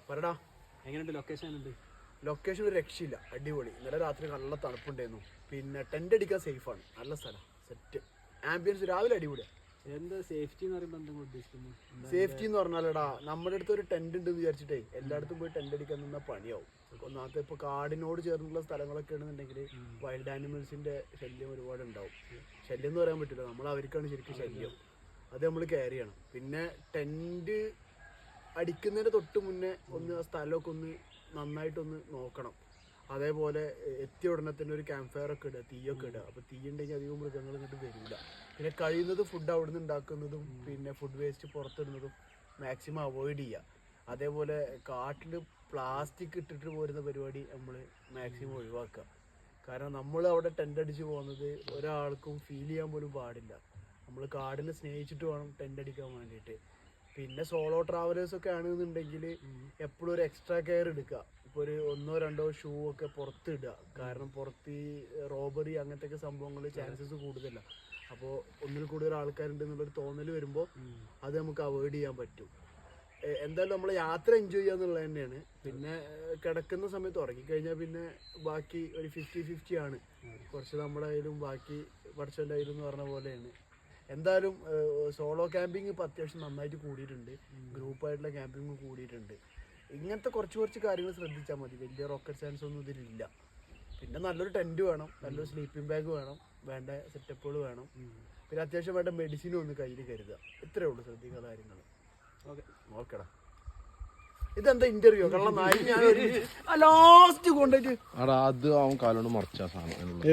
പറടാ, എങ്ങനെയുണ്ട് location? Location ഒരു രക്ഷയില്ല, അടിപൊളി. ഇന്നലെ രാത്രി നല്ല തണുപ്പുണ്ടായിരുന്നു. പിന്നെ ടെന്റ് അടിക്കാൻ സേഫാണ്, നല്ല സ്ഥലം, സെറ്റ് ആംബിയൻസ്. രാവിലെ അടിപൊളിയാണ്. എന്താ സേഫ്റ്റി എന്ന് പറയുമ്പോൾ എന്താ ഉദ്ദേശിക്കുന്നത്? സേഫ്റ്റി എന്ന് പറഞ്ഞാലടാ, നമ്മുടെ അടുത്ത് ഒരു ടെന്റ് ഉണ്ട് എന്ന് വിചാരിച്ചിട്ടേ എല്ലായിടത്തും പോയി ടെന്റ് അടിക്കാൻ നിന്നാൽ പണിയാവും. ഒന്നാമത്തെ ഇപ്പോൾ കാടിനോട് ചേർന്നുള്ള സ്ഥലങ്ങളൊക്കെ ആണെന്നുണ്ടെങ്കിൽ വൈൽഡ് ആനിമൽസിന്റെ ശല്യം ഒരുപാട് ഉണ്ടാവും. ശല്യം എന്ന് പറയാൻ പറ്റില്ല, നമ്മൾ അവർക്കാണ് ശരിക്കും ശല്യം. അത് നമ്മൾ കെയർ ചെയ്യണം. പിന്നെ ടെന്റ് അടിക്കുന്നതിന് തൊട്ട് മുന്നേ ഒന്ന് ആ സ്ഥലമൊക്കെ ഒന്ന് നന്നായിട്ടൊന്ന് നോക്കണം. അതേപോലെ എത്തിയ ഉടനെ തന്നെ ഒരു ക്യാമ്പ് ഫയർ ഒക്കെ ഇടുക, തീയൊക്കെ ഇടുക. അപ്പോൾ തീ ഉണ്ടെങ്കിൽ അധികം മൃഗങ്ങൾ ഇങ്ങോട്ട് വരില്ല. പിന്നെ കഴിയുന്നത് ഫുഡ് അവിടെ നിന്ന് ഉണ്ടാക്കുന്നതും പിന്നെ ഫുഡ് വേസ്റ്റ് പുറത്തിടുന്നതും മാക്സിമം അവോയ്ഡ് ചെയ്യുക. അതേപോലെ കാട്ടിൽ പ്ലാസ്റ്റിക് ഇട്ടിട്ട് പോരുന്ന പരിപാടി നമ്മൾ മാക്സിമം ഒഴിവാക്കുക. കാരണം നമ്മൾ അവിടെ ടെൻ്റ് അടിച്ച് പോകുന്നത് ഒരാൾക്കും ഫീൽ ചെയ്യാൻ പോലും പാടില്ല. നമ്മൾ കാടിനെ സ്നേഹിച്ചിട്ട് വേണം ടെൻ്റ് അടിക്കാൻ വേണ്ടിയിട്ട്. പിന്നെ സോളോ ട്രാവലേഴ്സൊക്കെ ആണെന്നുണ്ടെങ്കിൽ എപ്പോഴും ഒരു എക്സ്ട്രാ കെയർ എടുക്കുക. ഇപ്പോൾ ഒരു 1-2 ഷൂ ഒക്കെ പുറത്ത് ഇടുക. കാരണം പുറത്ത് ഈ റോബറി അങ്ങനത്തെ സംഭവങ്ങൾ ചാൻസസ് കൂടുതലാണ്. അപ്പോൾ ഒന്നിൽ കൂടുതൽ ആൾക്കാരുണ്ട് എന്നുള്ളൊരു തോന്നൽ വരുമ്പോൾ അത് നമുക്ക് അവോയ്ഡ് ചെയ്യാൻ പറ്റും. എന്തായാലും നമ്മൾ യാത്ര എൻജോയ് ചെയ്യുക എന്നുള്ളത് തന്നെയാണ്. പിന്നെ കിടക്കുന്ന സമയത്ത് ഉറങ്ങിക്കഴിഞ്ഞാൽ പിന്നെ ബാക്കി ഒരു 50-50 ആണ്. കുറച്ച് നമ്മുടെ കയ്യിലും ബാക്കി പഠിച്ചവൻ്റെ കയ്യിലും എന്ന് പറഞ്ഞ പോലെയാണ്. എന്തായാലും സോളോ ക്യാമ്പിങ് ഇപ്പോൾ അത്യാവശ്യം നന്നായിട്ട് കൂടിയിട്ടുണ്ട്. ഗ്രൂപ്പായിട്ടുള്ള ക്യാമ്പിങ് കൂടിയിട്ടുണ്ട്. ഇങ്ങനത്തെ കുറച്ച് കാര്യങ്ങൾ ശ്രദ്ധിച്ചാൽ മതി. വലിയ റോക്കറ്റ് സയൻസ് ഒന്നും ഇതിലില്ല. പിന്നെ നല്ലൊരു ടെൻറ്റ് വേണം, നല്ലൊരു സ്ലീപ്പിംഗ് ബാഗ് വേണം, വേണ്ട സെറ്റപ്പുകൾ വേണം. പിന്നെ അത്യാവശ്യം വേണ്ട മെഡിസിനും ഒന്ന് കയ്യിൽ കരുതുക. ഇത്രയേ ഉള്ളൂ ശ്രദ്ധിക്കുന്ന കാര്യങ്ങൾ. ഓക്കെടാ. ഇതെന്താ ഇന്റർവ്യൂ? കള്ള നായി ഞാൻ ലാസ്റ്റ് കൊണ്ടുപോയിട്ട് അത് അവൻ കാലോണ്ട് മറച്ച സാധനം